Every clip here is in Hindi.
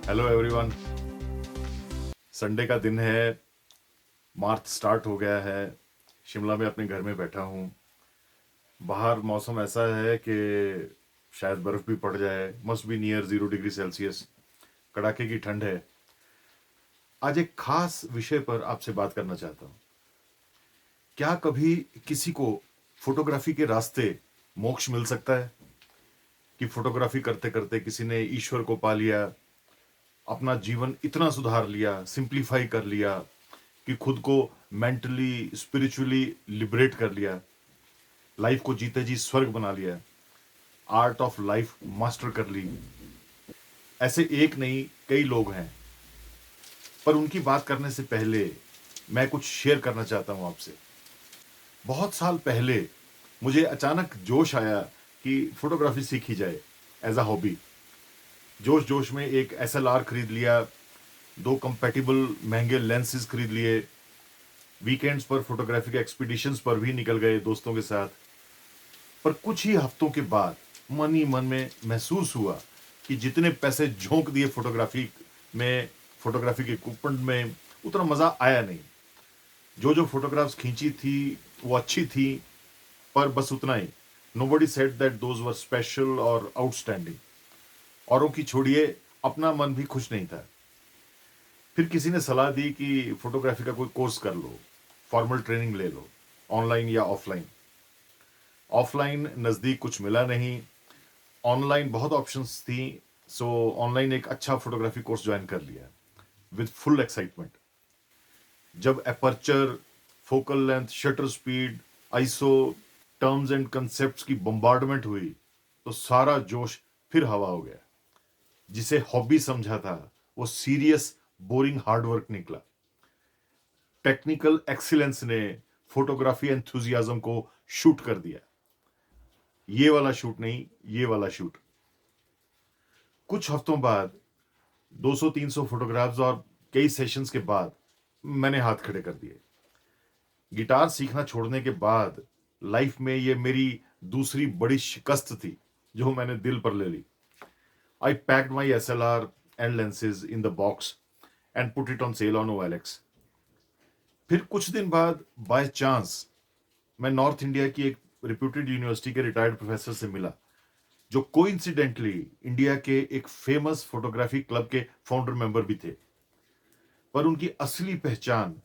Hello everyone. संडे का दिन है, मार्च स्टार्ट हो गया है। शिमला में अपने घर में बैठा हूँ। बाहर मौसम ऐसा है कि शायद बर्फ़ भी पड़ जाए। Must be near 0 degree Celsius. कड़ाके की ठंड है। आज एक खास विषय पर आपसे बात करना चाहता हूँ। क्या कभी किसी को फोटोग्राफी के रास्ते मोक्ष मिल सकता है कि फोटोग्राफी करते करते किसी ने ईश्वर को पा लिया, अपना जीवन इतना सुधार लिया, सिंप्लीफाई कर लिया कि खुद को मेंटली स्पिरिचुअली लिबरेट कर लिया, लाइफ को जीते जी स्वर्ग बना लिया, आर्ट ऑफ लाइफ मास्टर कर ली। ऐसे एक नहीं कई लोग हैं। पर उनकी बात करने से पहले मैं कुछ शेयर करना चाहता हूं आपसे। बहुत साल पहले मुझे अचानक जोश आया कि फोटोग्राफी सीखी जाए एज अ हॉबी। जोश जोश में एक SLR खरीद लिया, दो कंपैटिबल महंगे लेंसेज खरीद लिए, वीकेंड्स पर फोटोग्राफी के एक्सपीडिशंस पर भी निकल गए दोस्तों के साथ। पर कुछ ही हफ्तों के बाद मन ही मन में महसूस हुआ कि जितने पैसे झोंक दिए में, फोटोग्राफी के कूपन में, उतना मज़ा आया नहीं। जो जो फोटोग्राफ्स खींची थी वो अच्छी थी, पर बस उतना ही। Nobody said that those were special और आउटस्टैंडिंग। औरों की छोड़िए, अपना मन भी खुश नहीं था। फिर किसी ने सलाह दी कि फोटोग्राफी का कोई कोर्स कर लो, फॉर्मल ट्रेनिंग ले लो, ऑनलाइन या ऑफलाइन। ऑफलाइन नज़दीक कुछ मिला नहीं, ऑनलाइन बहुत ऑप्शंस थी। सो ऑनलाइन एक अच्छा फोटोग्राफी कोर्स ज्वाइन कर लिया विद फुल एक्साइटमेंट। जब aperture, focal length, shutter speed, ISO, terms and concepts की बम्बार्डमेंट हुई तो सारा जोश फिर हवा हो गया। जिसे हॉबी समझा था वो सीरियस बोरिंग हार्डवर्क निकला। टेक्निकल एक्सीलेंस ने फोटोग्राफी एंथुजियाज्म को शूट कर दिया। ये वाला शूट नहीं, ये वाला शूट। कुछ हफ्तों बाद 200-300 फोटोग्राफ्स और कई सेशंस के बाद मैंने हाथ खड़े कर दिए। गिटार सीखना छोड़ने के बाद लाइफ में ये मेरी दूसरी बड़ी शिकस्त थी जो मैंने दिल पर ले ली। I packed my SLR and lenses in the box and put it on sale on OLX। फिर कुछ दिन बाद बाय चांस मैं नॉर्थ इंडिया की एक रिप्यूटेड यूनिवर्सिटी के रिटायर्ड प्रोफेसर से मिला, जो कोइंसिडेंटली इंडिया के एक फेमस फोटोग्राफी क्लब के फाउंडर मेंबर भी थे। पर उनकी असली पहचान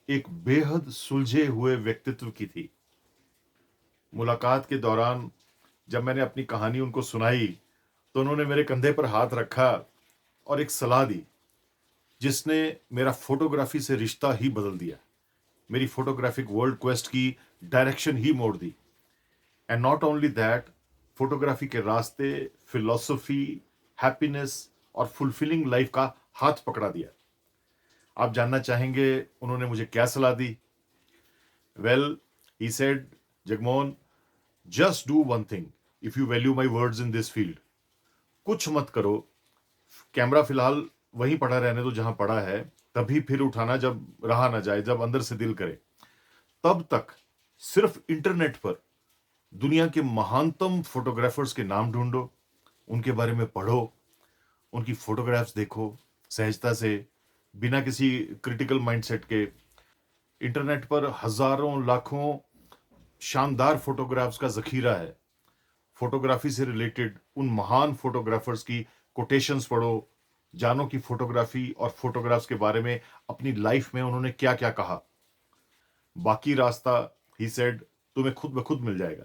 एक बेहद सुलझे हुए व्यक्तित्व की थी। मुलाकात के दौरान जब मैंने अपनी कहानी उनको सुनाई तो उन्होंने मेरे कंधे पर हाथ रखा और एक सलाह दी जिसने मेरा फोटोग्राफी से रिश्ता ही बदल दिया, मेरी फोटोग्राफिक वर्ल्ड क्वेस्ट की डायरेक्शन ही मोड़ दी। And not only that, photography के रास्ते, फिलॉसफी, हैप्पीनेस और फुलफिलिंग लाइफ का हाथ पकड़ा दिया। आप जानना चाहेंगे उन्होंने मुझे क्या सलाह दी? Well, he said, Jagmohan, just do one thing if you value my words in this field. कुछ मत करो, कैमरा फिलहाल वहीं पड़ा रहने दो जहां पड़ा है, तभी फिर उठाना जब रहा ना जाए, जब अंदर से दिल करे। तब तक सिर्फ इंटरनेट पर दुनिया के महानतम फोटोग्राफर्स के नाम ढूंढो, उनके बारे में पढ़ो, उनकी फोटोग्राफ्स देखो सहजता से, बिना किसी क्रिटिकल माइंडसेट के। इंटरनेट पर हजारों लाखों शानदार फोटोग्राफ्स का जखीरा है। फोटोग्राफी से रिलेटेड उन महान फोटोग्राफर्स की कोटेशंस पढ़ो, जानो कि फोटोग्राफी और फोटोग्राफ्स के बारे में अपनी लाइफ में उन्होंने क्या क्या कहा। बाकी रास्ता, ही सेड, तुम्हें खुद ब खुद मिल जाएगा।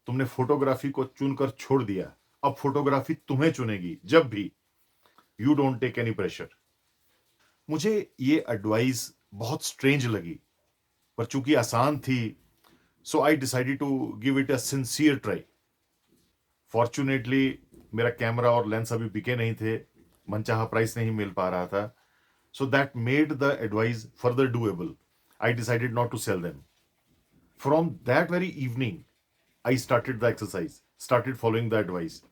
तुमने फोटोग्राफी को चुनकर छोड़ दिया, अब फोटोग्राफी तुम्हें चुनेगी जब भी। You don't take any pressure. मुझे ये एडवाइस बहुत स्ट्रेंज लगी, पर चूंकि आसान थी, so I decided to give it a sincere try. Fortunately मेरा कैमरा और लेंस अभी बिके नहीं थे, मनचाहा प्राइस नहीं मिल पा रहा था, so that made the advice further doable. I decided not to sell them. From that very evening I started the exercise, started following the advice.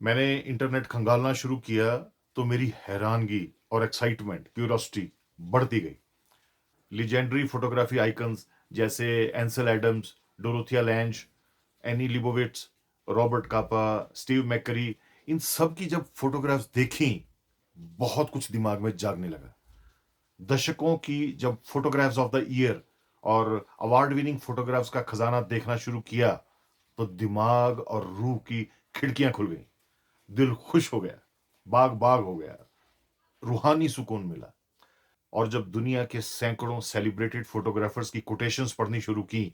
मैंने इंटरनेट खंगालना शुरू किया तो मेरी हैरानगी और एक्साइटमेंट, क्यूरियोसिटी बढ़ती गई। लीजेंडरी फोटोग्राफी आइकन्स जैसे Ansel Adams, Dorothea Lange, Annie Leibovitz, Robert Capa, Steve McCurry, इन सब की जब फोटोग्राफ्स देखी, बहुत कुछ दिमाग में जागने लगा। दशकों की जब फोटोग्राफ्स ऑफ द ईयर और अवार्ड विनिंग फोटोग्राफ्स का खजाना देखना शुरू किया, तो दिमाग और रूह की खिड़कियां खुल गई। दिल खुश हो गया, बाग बाग हो गया, रूहानी सुकून मिला। और जब दुनिया के सैकड़ों सेलिब्रेटेड फोटोग्राफर्स की कोटेशंस पढ़नी शुरू की,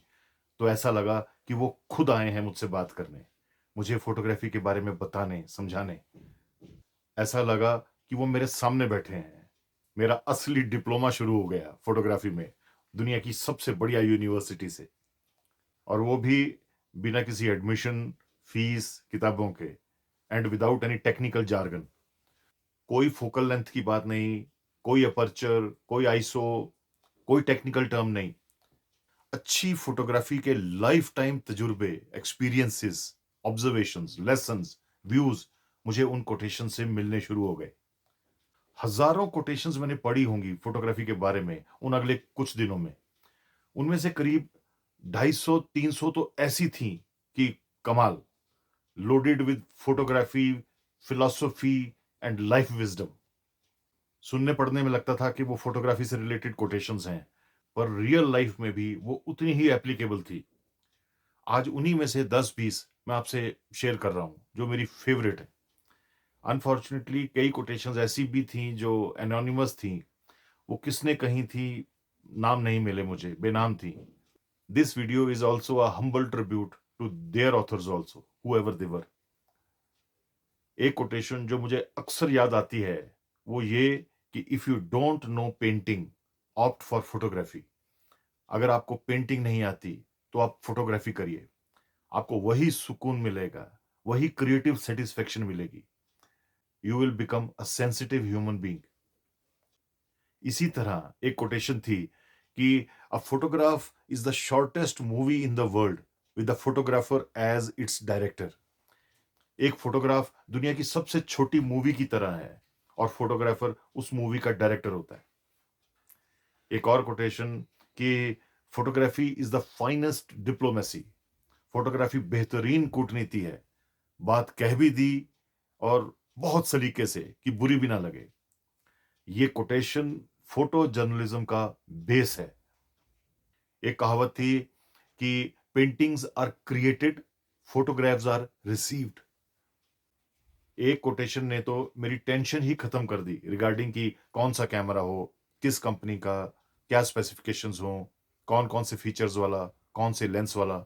तो ऐसा लगा कि वो खुद आए हैं मुझसे बात करने, मुझे फोटोग्राफी के बारे में बताने, समझाने। ऐसा लगा कि वो मेरे सामने बैठे हैं। मेरा असली डिप्लोमा शुरू हो गया फोटोग्राफी में, दुनिया की सबसे बढ़िया यूनिवर्सिटी से। और वो भी बिना किसी एडमिशन, फीस, किताबों के, and without any technical jargon. कोई फोकल लेंथ की बात नहीं, कोई अपर्चर, कोई आईसो, कोई टेक्निकल टर्म नहीं। अच्छी फोटोग्राफी के लाइफ टाइम तजुर्बे, एक्सपीरियंसेस, ऑब्जर्वेशंस, लेसन्स, व्यूज मुझे उन कोटेशन से मिलने शुरू हो गए। हजारों कोटेशंस मैंने पढ़ी होंगी फोटोग्राफी के बारे में उन अगले कुछ दिनों में। उनमें से करीब 250-300 तो ऐसी थी कि कमाल, loaded with photography, philosophy and life wisdom. सुनने पढ़ने में लगता था कि वो फोटोग्राफी से रिलेटेड कोटेशंस हैं, पर रियल लाइफ में भी वो उतनी ही एप्लीकेबल थी। आज उन्हीं में से 10-20 मैं आपसे शेयर कर रहा हूं, जो मेरी फेवरेट है। अनफॉर्चुनेटली कई कोटेशंस ऐसी भी थी जो एनोनिमस थी, वो किसने कही थी, नाम नहीं मिले मुझे, बेनाम थी। This video is also a humble tribute to their authors also, whoever they were. एक कोटेशन जो मुझे अक्सर याद आती है, वो ये कि if you don't know painting, opt for photography. अगर आपको पेंटिंग नहीं आती, तो आप फोटोग्राफी करिए। आपको वही सुकून मिलेगा, वही क्रिएटिव सेटिस्फेक्शन मिलेगी। You will become a sensitive human being. इसी तरह एक कोटेशन थी कि a photograph is the shortest movie in the world with the photographer as its director. एक फोटोग्राफ दुनिया की सबसे छोटी मूवी की तरह है, और फोटोग्राफर उस मूवी का डायरेक्टर होता है। एक और कोटेशन कि photography is the finest diplomacy. Photography बेहतरीन कूटनीति है। बात कह भी दी, और बहुत सलीके से कि बुरी भी ना लगे। ये कोटेशन फोटो जर्नलिज्म का बेस है। एक कहावत थी कि paintings are created, photographs are received. एक कोटेशन ने तो मेरी टेंशन ही खत्म कर दी रिगार्डिंग कि कौन सा कैमरा हो, किस कंपनी का, क्या स्पेसिफिकेशंस हो, कौन कौन से फीचर्स वाला, कौन से लेंस वाला।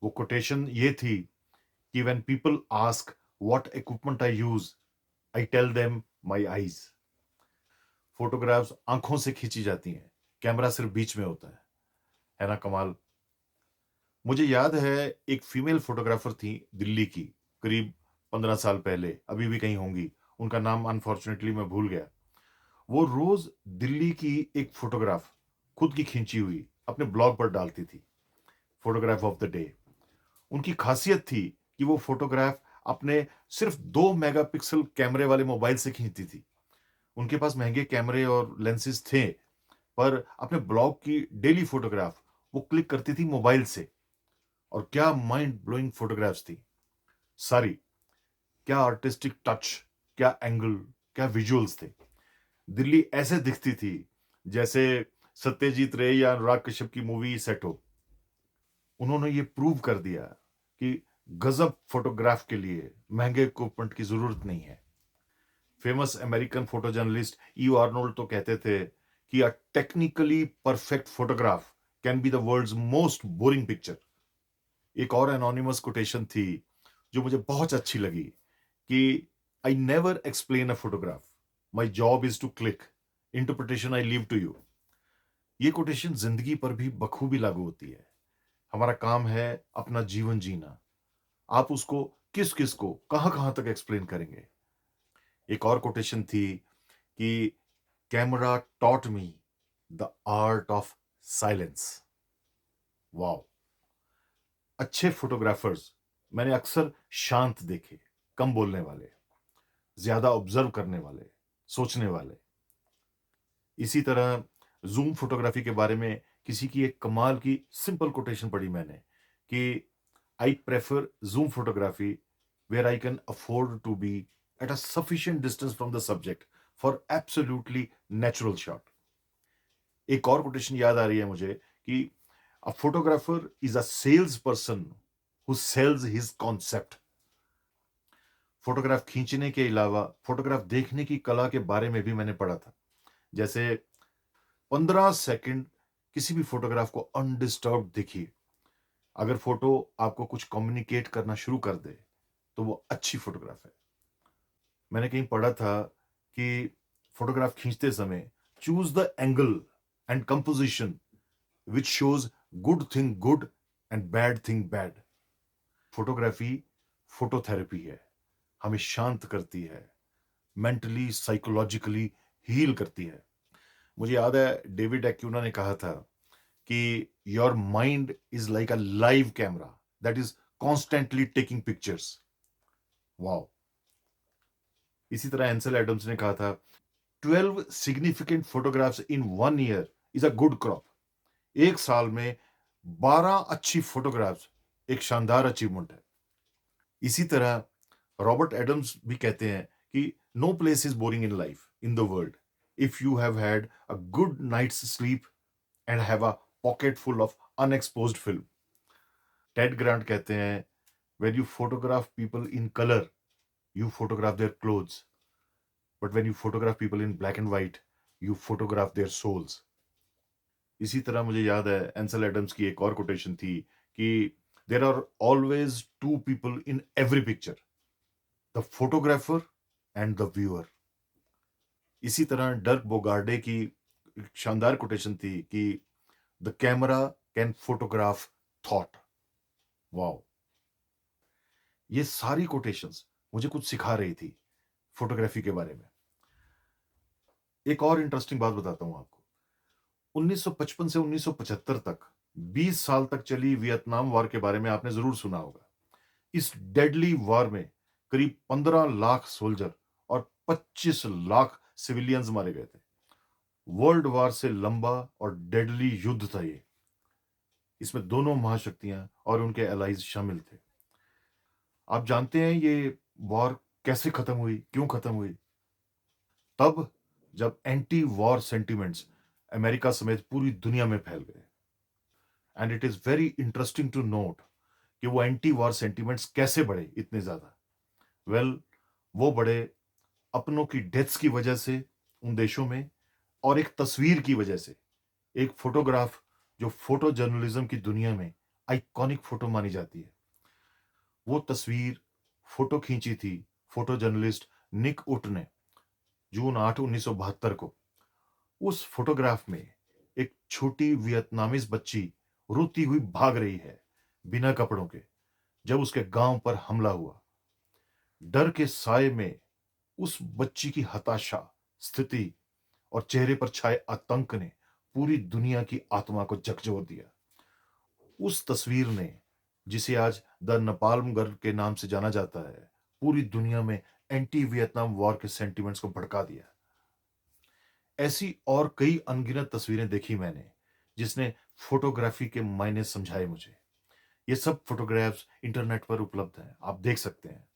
वो कोटेशन ये थी कि when people ask what equipment I use, I tell them my eyes. Photographs आंखों से खींची जाती हैं, कैमरा सिर्फ बीच में होता है ना कमाल। मुझे याद है एक फीमेल फोटोग्राफर थी दिल्ली की, करीब 15 साल पहले, अभी भी कहीं होंगी। उनका नाम अनफॉर्चुनेटली मैं भूल गया। वो रोज दिल्ली की एक फोटोग्राफ खुद की खींची हुई अपने ब्लॉग पर डालती थी, फोटोग्राफ ऑफ द डे। उनकी खासियत थी कि वो फोटोग्राफ अपने सिर्फ 2 मेगापिक्सल कैमरे वाले मोबाइल से खींचती थी। उनके पास महंगे कैमरे और लेंसेज थे, पर अपने ब्लॉग की डेली फोटोग्राफ वो क्लिक करती थी मोबाइल से। और क्या माइंड ब्लोइंग फोटोग्राफ्स थी सारी। क्या आर्टिस्टिक टच, क्या एंगल, क्या विजुअल्स थे। दिल्ली ऐसे दिखती थी जैसे सत्यजीत रे या अनुराग कश्यप की मूवी सेट हो। उन्होंने ये प्रूव कर दिया कि गजब फोटोग्राफ के लिए महंगे इक्विपमेंट की जरूरत नहीं है। Famous American photo journalist E Arnold तो कहते थे कि a technically perfect photograph can be the world's most boring picture. एक और एनोनिमस कोटेशन थी जो मुझे बहुत अच्छी लगी कि I never explain a photograph, my job is to click, interpretation I leave to you. ये कोटेशन जिंदगी पर भी बखूबी लागू होती है। हमारा काम है अपना जीवन जीना, आप उसको किस किस को कहां कहां तक एक्सप्लेन करेंगे। एक और कोटेशन थी कि camera taught me the art of silence. Wow. अच्छे फोटोग्राफर्स मैंने अक्सर शांत देखे, कम बोलने वाले, ज्यादा ऑब्जर्व करने वाले, सोचने वाले। इसी तरह जूम फोटोग्राफी के बारे में किसी की एक कमाल की सिंपल कोटेशन पढ़ी मैंने कि I prefer zoom photography where I can afford to be at a sufficient distance from the subject for absolutely natural shot. एक और कोटेशन याद आ रही है मुझे कि a photographer is a salesperson who sells his concept. Photograph खींचने के अलावा फोटोग्राफ देखने की कला के बारे में भी मैंने पढ़ा था। जैसे 15 सेकंड किसी भी फोटोग्राफ को अनडिस्टर्ब देखिए। अगर फोटो आपको कुछ कम्युनिकेट करना शुरू कर दे तो वो अच्छी फोटोग्राफ है। मैंने कहीं पढ़ा था कि फोटोग्राफ खींचते समय choose the angle and composition which shows good thing good and bad thing bad. Photography phototherapy है, हमें शांत करती है, मेंटली साइकोलॉजिकली हील करती है। मुझे याद है डेविड एक्यूना ने कहा था कि your mind is like a live camera that is constantly taking pictures. Wow. इसी तरह एंसल एडम्स ने कहा था 12 significant photographs in 1 year is a good crop. एक साल में 12 अच्छी फोटोग्राफ्स एक शानदार अचीवमेंट है। इसी तरह रॉबर्ट एडम्स भी कहते हैं कि no place is boring in life in the world if you have had a good night's sleep and have a pocket full of unexposed film. Ted Grant कहते हैं when you photograph people in colour you photograph their clothes, but when you photograph people in black and white, you photograph their souls. इसी तरह मुझे याद है एंसल एडम्स की एक और कोटेशन थी कि there are always two people in every picture, the photographer and the viewer. इसी तरह डर्क बोगार्डे की एक शानदार कोटेशन थी कि the camera can photograph thought. Wow. ये सारी कोटेशंस मुझे कुछ सिखा रही थी फोटोग्राफी के बारे में। एक और इंटरेस्टिंग बात बताता हूं आपको। 1955 से 1975 तक 20 साल तक चली वियतनाम वॉर के बारे में आपने जरूर सुना होगा। इस डेडली वॉर में करीब 15 लाख सोल्जर और 25 लाख सिविलियंस मारे गए थे। वर्ल्ड वॉर से लंबा और डेडली युद्ध था ये। इसमें दोनों महाशक्तियां और उनके एलाइज शामिल थे। आप जानते हैं ये वॉर कैसे खत्म हुई, क्यों खत्म हुई? तब जब एंटी वॉर सेंटिमेंट्स अमेरिका समेत पूरी दुनिया में फैल गए। And it is very interesting to note कि वो एंटी वॉर सेंटिमेंट्स कैसे बढ़े इतने ज्यादा। वेल, वो बढ़े अपनों की डेथ्स की वजह से उन देशों में, और एक तस्वीर की वजह से। एक फोटोग्राफ जो फोटो जर्नलिज्म की दुनिया में आइकॉनिक फोटो मानी जाती है। वो तस्वीर फोटो खींची थी फोटो जर्नलिस्ट निक उट ने जून 8 1972 को। उस फोटोग्राफ में एक छोटी वियतनामीज बच्ची रोती हुई भाग रही है बिना कपड़ों के जब उसके गांव पर हमला हुआ। डर के साए में उस बच्ची की हताशा स्थिति और चेहरे पर छाए आतंक ने पूरी दुनिया की आत्मा को झकझोर दिया। उस तस्वीर ने, जिसे आज द नपाल्म गर्ल के नाम से जाना जाता है, पूरी दुनिया में एंटी वियतनाम वॉर के सेंटिमेंट्स को भड़का दिया। ऐसी और कई अनगिनत तस्वीरें देखी मैंने जिसने फोटोग्राफी के मायने समझाए मुझे। ये सब फोटोग्राफ्स इंटरनेट पर उपलब्ध हैं, आप देख सकते हैं।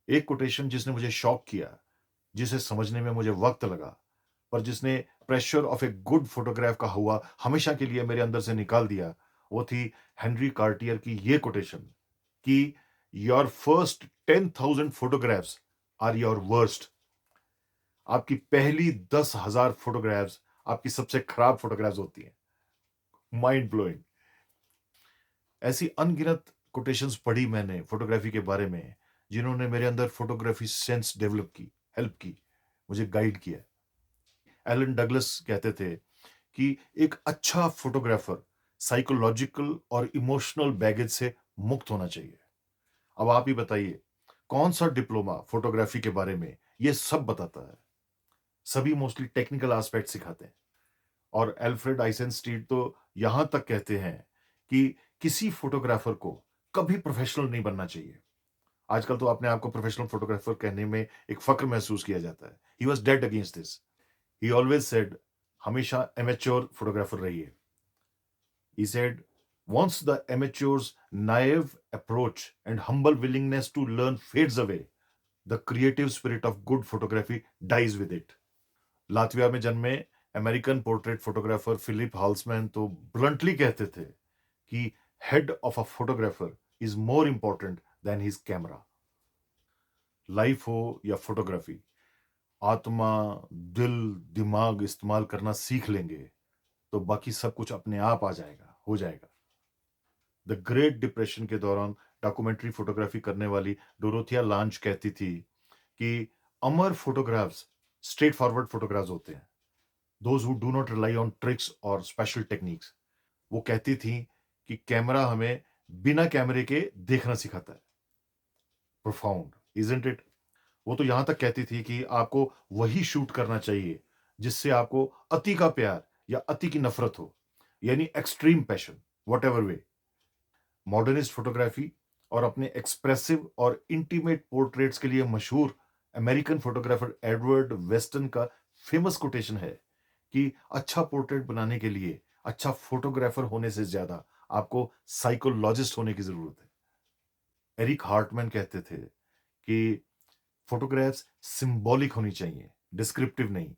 एक कोटेशन जिसने मुझे शॉक किया, जिसे समझने में मुझे वक्त लगा, पर जिसने pressure of a good photograph का हुआ हमेशा के लिए मेरे अंदर से निकाल दिया, वो थी हेनरी कार्टियर की ये कोटेशन कि your first 10,000 photographs are your worst. आपकी पहली 10,000 फोटोग्राफ्स आपकी सबसे खराब फोटोग्राफ्स होती हैं। Mind blowing. ऐसी अनगिनत कोटेशंस पढ़ी मैंने फोटोग्राफी के बारे में जिन्होंने मेरे अंदर फोटोग्राफी सेंस डेवलप की, हेल्प की, मुझे गाइड किया। एलन डगलस कहते थे कि एक अच्छा फोटोग्राफर साइकोलॉजिकल और इमोशनल बैगेज से मुक्त होना चाहिए। अब आप ही बताइए कौन सा डिप्लोमा फोटोग्राफी के बारे में ये सब बताता है? सभी मोस्टली टेक्निकल एस्पेक्ट सिखाते हैं। और एल्फ्रेड आइसेनस्टीन तो यहां तक कहते हैं कि किसी फोटोग्राफर को कभी प्रोफेशनल नहीं बनना चाहिए। आजकल तो अपने आप को प्रोफेशनल फोटोग्राफर कहने में एक फक्र महसूस किया जाता है। He was dead against this. He always said, हमेशा एमेच्योर फोटोग्राफर रहिए। He said, once the amateur's naive approach and humble willingness to learn fades away, the creative spirit of good photography dies with it. Latvia में जन्मे American portrait photographer Philippe Halsman तो ब्लंटली कहते थे कि head of a photographer is more important than his camera. Life हो या फोटोग्राफी, आत्मा, दिल, दिमाग इस्तेमाल करना सीख लेंगे तो बाकी सब कुछ अपने आप आ जाएगा, हो जाएगा। द ग्रेट डिप्रेशन के दौरान डॉक्यूमेंट्री फोटोग्राफी करने वाली डोरोथिया लांच कहती थी कि अमर फोटोग्राफ्स स्ट्रेट फॉरवर्ड फोटोग्राफ्स होते हैं, those who do not rely on tricks और स्पेशल टेक्निक्स। वो कहती थी कि कैमरा हमें बिना कैमरे के देखना सिखाता है। Profound, isn't it? वो तो यहां तक कहती थी कि आपको वही शूट करना चाहिए जिससे आपको अति का प्यार या अति की नफरत हो, यानी extreme passion, what ever way. Modernist photography और अपने एक्सप्रेसिव और इंटीमेट पोर्ट्रेट्स के लिए मशहूर अमेरिकन फोटोग्राफर एडवर्ड वेस्टन का फेमस कोटेशन है कि अच्छा पोर्ट्रेट बनाने के लिए अच्छा फोटोग्राफर होने से ज्यादा आपको साइकोलॉजिस्ट होने की जरूरत है। एरिक हार्टमैन कहते थे कि फोटोग्राफ्स सिंबॉलिक होनी चाहिए, डिस्क्रिप्टिव नहीं।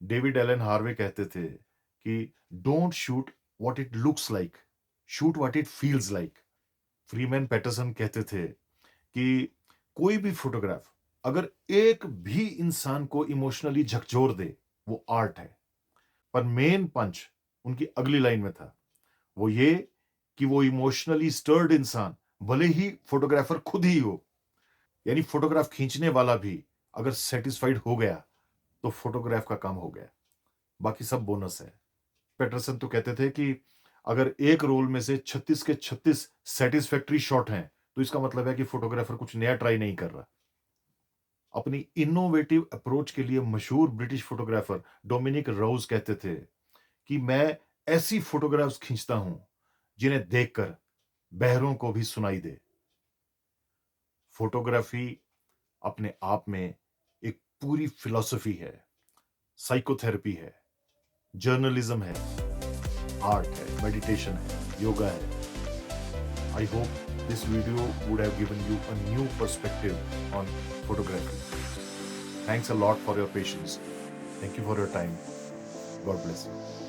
डेविड एलन हार्वे कहते थे कि don't shoot what it looks like, shoot what it feels like. Freeman Patterson कहते थे कि कोई भी फोटोग्राफ अगर एक भी इंसान को इमोशनली झकझोर दे वो आर्ट है। पर मेन पंच उनकी अगली लाइन में था, वो ये कि वो इमोशनली स्टर्ड इंसान भले ही फोटोग्राफर खुद ही हो, यानी फोटोग्राफ खींचने वाला भी अगर सेटिस्फाइड हो गया तो फोटोग्राफ का काम हो गया, बाकी सब बोनस है। पेटरसन तो कहते थे कि अगर एक रोल में से 36 के 36 सेटिस्फैक्टरी शॉट हैं तो इसका मतलब है कि फोटोग्राफर कुछ नया ट्राई नहीं कर रहा। अपनी इनोवेटिव अप्रोच के लिए मशहूर ब्रिटिश फोटोग्राफर डोमिनिक राउज कहते थे कि मैं ऐसी फोटोग्राफ्स खींचता हूं जिन्हें देखकर बहरों को भी सुनाई दे। फोटोग्राफी अपने आप में एक पूरी फिलॉसफी है, साइकोथेरेपी है, जर्नलिज्म है, आर्ट है, मेडिटेशन है, योगा है। I hope this video would have given you a new perspective on photography. Thanks a lot for your patience. Thank you for your time. God bless you.